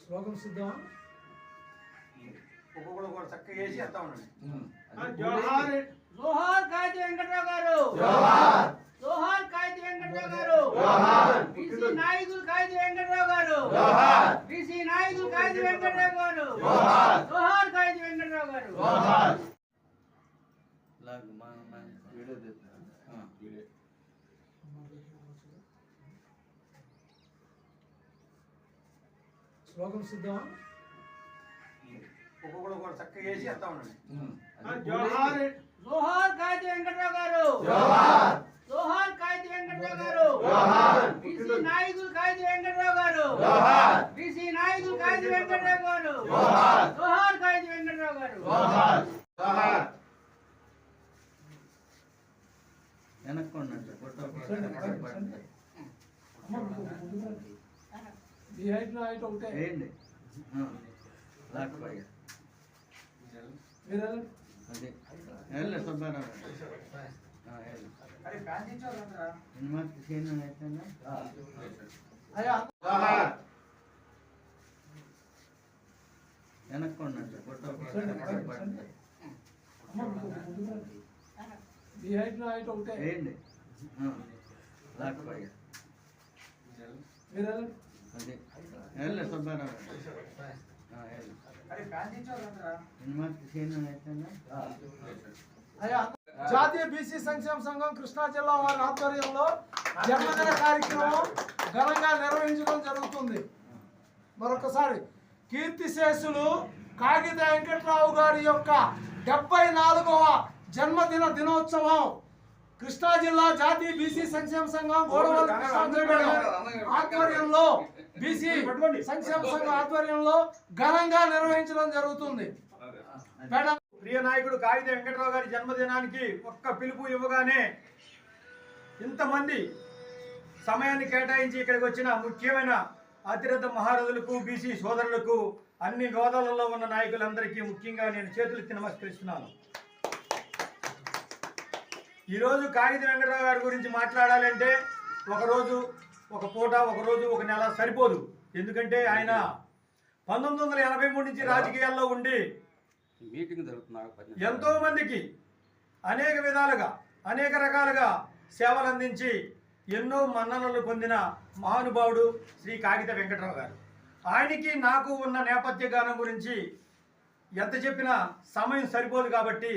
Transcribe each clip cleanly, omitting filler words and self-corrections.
శ్లోకం సిద్ధమా? ఒక్కొక్కడు కూడా చక్కగా వేసి ఎత్తా ఉండండి. జోహార్ జోహార్ కాయితీ వెంకట్రావు గారు, జోహార్ జోహార్ కాయితీ వెంకట్రావు గారు, జోహార్ బీసీ నాయకులు కాయితీ వెంకట్రావు గారు, జోహార్ బీసీ నాయకులు కాయితీ వెంకట్రావు గారు, జోహార్ జోహార్ కాయితీ వెంకట్రావు గారు. జోహార్ శ్లోకం సిద్ధమా? ఒక్కొక్కడు కూడా చక్కగా వేసి ఎత్తా ఉండండి. జోహార్ జోహార్ కాయితీ వెంకట్రావు గారు, జోహార్ జోహార్ కాయితీ వెంకట్రావు గారు, జోహార్ బీసీ నాయకులు కాయితీ వెంకట్రావు గారు, జోహార్ బీసీ నాయకులు కాయితీ వెంకట్రావు గారు, జోహార్ జోహార్ కాయితీ వెంకట్రావు గారు. జోహార్ జోహార్ ఈ హైట్ నా హైట్ ఒకటే. మీరు వెళ్ళండి. అరే ఫ్యాన్ తెచ్చారా? అయ్యా జోహార్ ఈ హైట్ నా హైట్ ఒకటే. మీరు వెళ్ళండి. అరే ఫ్యాన్ తెచ్చారా? అయ్యా జాతీయ బీసీ సంక్షేమ సంఘం కృష్ణా జిల్లా వారి ఆధ్వర్యంలో జన్మదిన కార్యక్రమం ఘనంగా నిర్వహించడం జరుగుతుంది. మరొకసారి కీర్తిశేషులు కాగిత వెంకట్రావు గారి యొక్క 74వ జన్మదిన దినోత్సవం కృష్ణా జిల్లా జాతీయ బీసీ సంక్షేమ సంఘం గోడవల్లి కృష్ణా జిల్లా ఆధ్వర్యంలో బీసీ సంక్షేమ సంఘం ఆధ్వర్యంలో ఘనంగా నిర్వహించడం జరుగుతుంది. మేడం ప్రియ నాయకుడు కాగిత వెంకట్రావు గారి జన్మదినానికి ఒక్క పిలుపు ఇవ్వగానే ఇంతమంది సమయాన్ని కేటాయించి ఇక్కడికి వచ్చిన ముఖ్యమైన అతిరథ మహారథులకు బీసీ సోదరులకు అన్ని హోదాలలో ఉన్న నాయకులందరికీ ముఖ్యంగా నేను చేతులెత్తి నమస్కరిస్తున్నాను. ఈరోజు కాగిత వెంకట్రావు గారి గురించి మాట్లాడాలంటే ఒకరోజు ఒక పూట ఒకరోజు ఒక నెల సరిపోదు. ఎందుకంటే ఆయన 1983 నుంచి రాజకీయాల్లో ఉండి ఎంతో మందికి అనేక విధాలుగా అనేక రకాలుగా సేవలు అందించి ఎన్నో మన్ననలు పొందిన మహానుభావుడు శ్రీ కాగిత వెంకట్రావు గారు. ఆయనకి నాకు ఉన్న నేపథ్య గానం గురించి ఎంత చెప్పినా సమయం సరిపోదు కాబట్టి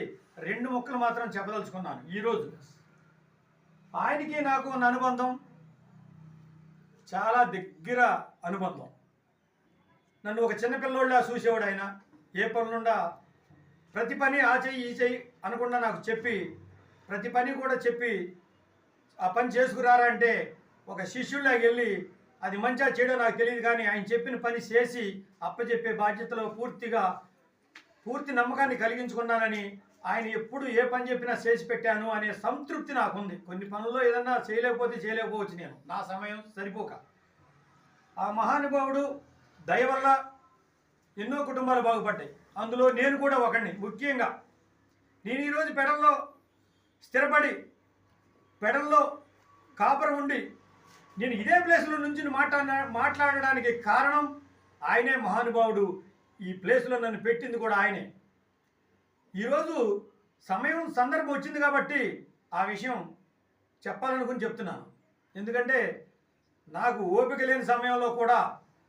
2 ముక్కలు మాత్రం చెప్పదలుచుకున్నాను. ఈరోజు ఆయనకి నాకు ఉన్న అనుబంధం చాలా దగ్గర అనుబంధం. నన్ను ఒక చిన్నపిల్లోళ్ళ చూసేవాడు ఆయన. ఏ పనులుండా ప్రతి పని ఆ చెయ్యి ఈ చెయ్యి అనకుండా నాకు చెప్పి ప్రతి పని కూడా చెప్పి ఆ పని చేసుకురారా అంటే ఒక శిష్యుడిలాగా వెళ్ళి అది మంచిగా చేయడం నాకు తెలియదు కానీ ఆయన చెప్పిన పని చేసి అప్పచెప్పే బాధ్యతలో పూర్తి నమ్మకాన్ని కలిగించుకున్నానని ఆయన ఎప్పుడు ఏ పని చెప్పినా చేసి పెట్టాను అనే సంతృప్తి నాకుంది. కొన్ని పనుల్లో ఏదన్నా చేయలేకపోవచ్చు నేను, నా సమయం సరిపోక. ఆ మహానుభావుడు దయ వల్ల ఎన్నో కుటుంబాలు బాగుపడ్డాయి. అందులో నేను కూడా ఒకడిని. ముఖ్యంగా నేను ఈరోజు పెడల్లో స్థిరపడి పెడల్లో కాపురం ఉండి నేను ఇదే ప్లేస్లో నుంచి మాట్లాడడానికి కారణం ఆయనే. మహానుభావుడు ఈ ప్లేస్లో నన్ను పెట్టింది కూడా ఆయనే. ఈరోజు సందర్భం వచ్చింది కాబట్టి ఆ విషయం చెప్పాలనుకుని చెప్తున్నాను. ఎందుకంటే నాకు ఓపిక లేని సమయంలో కూడా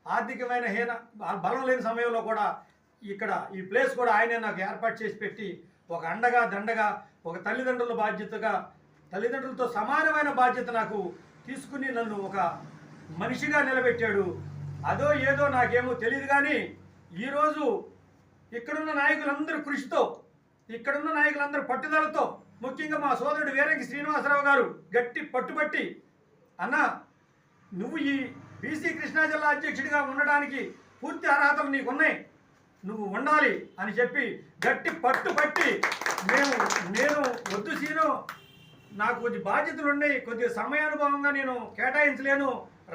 ఆర్థికమైన బలం లేని సమయంలో కూడా ఇక్కడ ఈ ప్లేస్ కూడా ఆయనే నాకు ఏర్పాటు చేసి పెట్టి ఒక అండగా దండగా ఒక తల్లిదండ్రులతో సమానమైన బాధ్యత నాకు తీసుకుని నన్ను ఒక మనిషిగా నిలబెట్టాడు. అదో ఏదో నాకేమో తెలియదు కానీ ఈరోజు ఇక్కడున్న నాయకులందరూ కృషితో ఇక్కడున్న నాయకులందరూ పట్టుదలతో ముఖ్యంగా మా సోదరుడు వీరంగి శ్రీనివాసరావు గారు గట్టి పట్టుబట్టి అన్న నువ్వు ఈ బీసీ కృష్ణా జిల్లా అధ్యక్షుడిగా ఉండడానికి పూర్తి అర్హతలు నీకున్నాయి, నువ్వు ఉండాలి అని చెప్పి గట్టి పట్టుబట్టి నేను వద్దు సీను, నాకు కొద్ది బాధ్యతలు ఉన్నాయి, కొద్దిగా సమయానుభవంగా నేను కేటాయించలేను,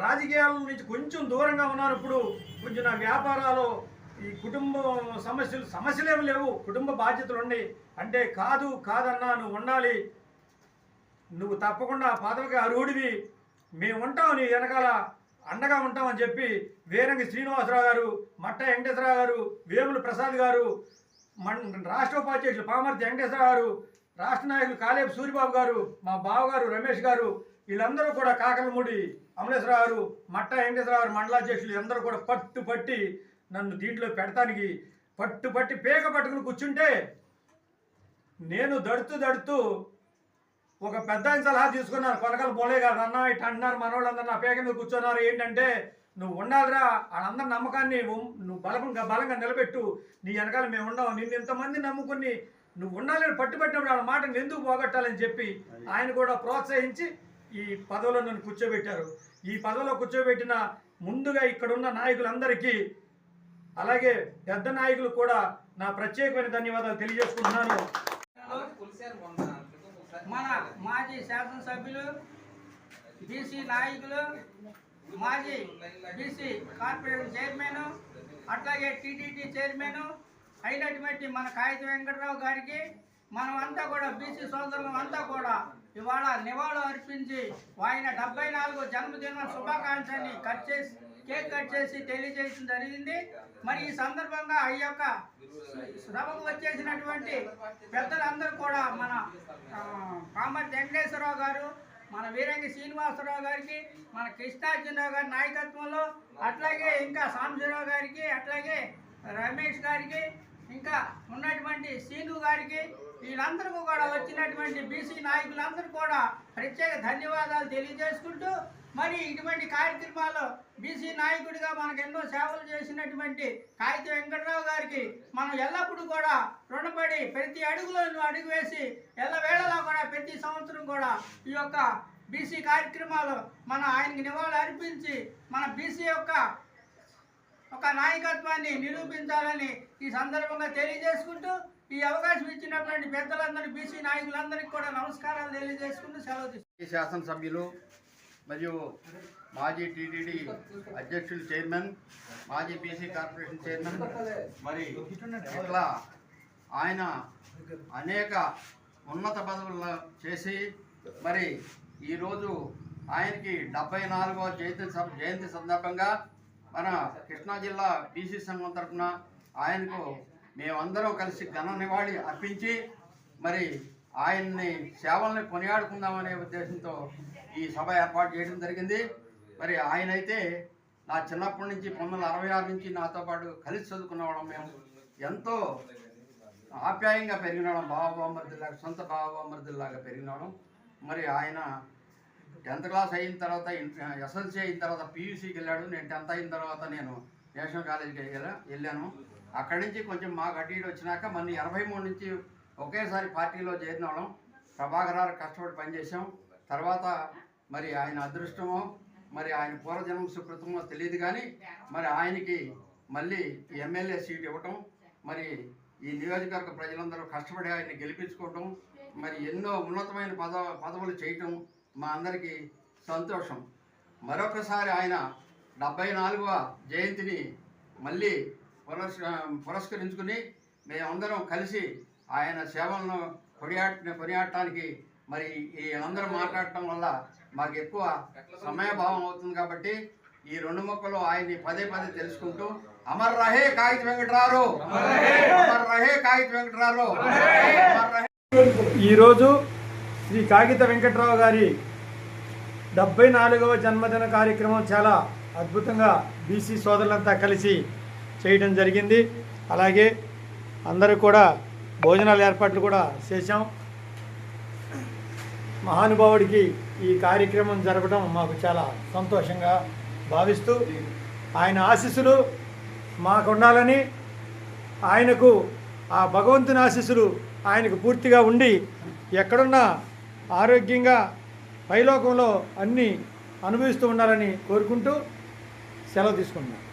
రాజకీయాల నుంచి కొంచెం దూరంగా ఉన్నాను, ఇప్పుడు కొంచెం నా వ్యాపారాలు ఈ కుటుంబ సమస్యలేమి లేవు, కుటుంబ బాధ్యతలు ఉన్నాయి అంటే కాదన్నా నువ్వు ఉండాలి, నువ్వు తప్పకుండా పదవికి అర్హుడివి, మేము ఉంటాం నీ వెనకాల అండగా ఉంటామని చెప్పి వేరంగి శ్రీనివాసరావు గారు, మట్ట వెంకటేశ్వరరావు గారు, వేముల ప్రసాద్ గారు, రాష్ట్ర ఉపాధ్యక్షులు పామర్తి వెంకటేశ్వరరావు గారు, రాష్ట్ర నాయకులు కాలేపు సూరిబాబు గారు, మా బావగారు రమేష్ గారు, వీళ్ళందరూ కూడా కాకలమూడి అమలేశ్వరరావు గారు, మట్ట వెంకటేశ్వరరావు గారు మండలాధ్యక్షులు అందరూ కూడా పట్టుపట్టి నన్ను దీంట్లో పెడతానికి పట్టుపట్టి పేక పట్టుకుని కూర్చుంటే నేను దడుతూ ఒక పెద్ద ఆయన సలహా తీసుకున్నాను. కొలకలు పోలే గారు అన్న ఇట్లా అంటున్నారు మనోళ్ళందరూ నా పేక మీద కూర్చున్నారు, ఏంటంటే నువ్వు ఉండాలిరా వాళ్ళందరి నమ్మకాన్ని నువ్వు బలంగా నిలబెట్టు, నీ వెనకాల మేము ఉండవు, నిన్ను ఇంతమంది నమ్ముకుని నువ్వు ఉండాలని పట్టుబట్టినప్పుడు వాళ్ళ మాటను ఎందుకు పోగొట్టాలని చెప్పి ఆయన కూడా ప్రోత్సహించి ఈ పదవిలో నన్ను కూర్చోబెట్టారు. ఈ పదవిలో కూర్చోబెట్టిన ముందుగా ఇక్కడున్న నాయకులందరికీ, అలాగే పెద్ద నాయకులు కూడా నా ప్రత్యేకమైన ధన్యవాదాలు తెలియజేసుకుంటున్నాను. మన మాజీ శాసనసభ్యులు, బీసీ నాయకులు, మాజీ బీసీ కార్పొరేషన్ చైర్మన్, అట్లాగే టీటీడీ చైర్మన్ అయినటువంటి మన కాగిత వెంకటరావు గారికి మనమంతా కూడా బీసీ సోదరులం అంతా కూడా ఇవాళ నివాళులు అర్పించి ఆయన 74వ జన్మదిన శుభాకాంక్షల్ని కేక్ కట్ చేసి తెలియజేయడం జరిగింది. మరి ఈ సందర్భంగా ఈ యొక్క సభకు వచ్చేసినటువంటి పెద్దలందరూ కూడా మన పామర్తి వెంకటేశ్వరరావు గారు, మన వీరంగి శ్రీనివాసరావు గారికి, మన కృష్ణార్జునరావు గారి నాయకత్వంలో, అట్లాగే ఇంకా సాంబశివరావు గారికి, అట్లాగే రమేష్ గారికి, ఇంకా ఉన్నటువంటి సీను గారికి, వీళ్ళందరూ కూడా వచ్చినటువంటి బీసీ నాయకులందరూ కూడా ప్రత్యేక ధన్యవాదాలు తెలియజేసుకుంటూ, మరి ఇటువంటి కార్యక్రమాల్లో బీసీ నాయకుడిగా మనకు ఎన్నో సేవలు చేసినటువంటి కాగిత వెంకటరావు గారికి మనం ఎల్లప్పుడూ కూడా రుణపడి ప్రతి అడుగులో అడుగు వేసి ఎల్లవేళలా కూడా ప్రతి సంవత్సరం కూడా ఈ యొక్క బీసీ కార్యక్రమాలు మన ఆయనకి నివాళులు అర్పించి మన బీసీ యొక్క ఒక నాయకత్వాన్ని నిరూపించాలని ఈ సందర్భంగా తెలియజేసుకుంటూ, ఈ అవకాశం ఇచ్చినటువంటి పెద్దలందరూ బీసీ నాయకులందరికీ కూడా నమస్కారాలు తెలియజేసుకుంటూ సెలవు తీసుకుంటాం. శాసనసభ్యులు మరియు మాజీ టీటీడీ అధ్యక్షులు చైర్మన్, మాజీ బీసీ కార్పొరేషన్ చైర్మన్, మరి ఇట్లా ఆయన అనేక ఉన్నత పదవులు చేసి మరి ఈరోజు ఆయనకి 74వ జయంతి సందర్భంగా మన కృష్ణా జిల్లా బీసీ సంఘం తరఫున ఆయనకు మేమందరం కలిసి ఘన నివాళి అర్పించి మరి ఆయన్ని సేవల్ని కొనియాడుకుందామనే ఉద్దేశంతో ఈ సభ ఏర్పాటు చేయడం జరిగింది. మరి ఆయన అయితే నా చిన్నప్పటి నుంచి 1966 నుంచి నాతో పాటు కలిసి చదువుకున్నవాళ్ళం. మేము ఎంతో ఆప్యాయంగా పెరిగినాళ్ళం, బావబామర్దిలాగా, సొంత బావబామర్దిలాగా పెరిగినాళ్ళం. మరి ఆయన 10th క్లాస్ అయిన తర్వాత ఎస్ఎల్సీ అయిన తర్వాత పీయూసీకి వెళ్ళాడు. నేను 10th అయిన తర్వాత నేను నేషనల్ కాలేజీకి వెళ్ళాను. అక్కడి నుంచి కొంచెం మాకు అటు ఇటు వచ్చినాక మన 83 నుంచి ఒకేసారి పార్టీలో చేరిన వాళ్ళం. ప్రభాకరారు కష్టపడి పనిచేసాం. తర్వాత మరి ఆయన అదృష్టమో మరి ఆయన పూర్వజన్మ సుకృతమో తెలియదు, కానీ మరి ఆయనకి మళ్ళీ ఎమ్మెల్యే సీట్ ఇవ్వటం, మరి ఈ నియోజకవర్గ ప్రజలందరూ కష్టపడి ఆయన్ని గెలిపించుకోవటం, మరి ఎన్నో ఉన్నతమైన పదవులు చేయటం మా అందరికీ సంతోషం. మరొకసారి ఆయన 74వ జయంతిని మళ్ళీ పురస్కరించుకుని మేమందరం కలిసి ఆయన సేవలను కొనియాడటానికి మరి ఈ అందరూ మాట్లాడటం వల్ల మాకు ఎక్కువ సమయభావం అవుతుంది. కాబట్టి ఈ 2 మొక్కలు ఆయన్ని పదే తెలుసుకుంటూ అమర్ రహే కాగిత వెంకటరావు, అమర్ రహే కాగిత వెంకటరావు, అమర్ రహే. ఈరోజు శ్రీ కాగిత వెంకటరావు గారి 74వ జన్మదిన కార్యక్రమం చాలా అద్భుతంగా బీసీ సోదరులంతా కలిసి చేయడం జరిగింది. అలాగే అందరూ కూడా భోజనాల ఏర్పాట్లు కూడా చేశాం. మహానుభావుడికి ఈ కార్యక్రమం జరపడం మాకు చాలా సంతోషంగా భావిస్తూ ఆయన ఆశీస్సులు మాకు ఉండాలని, ఆయనకు ఆ భగవంతుని ఆశీస్సులు ఆయనకు పూర్తిగా ఉండి ఎక్కడున్నా ఆరోగ్యంగా పైలోకంలో అన్నీ అనుభవిస్తూ ఉండాలని కోరుకుంటూ సెలవు తీసుకుంటున్నాను.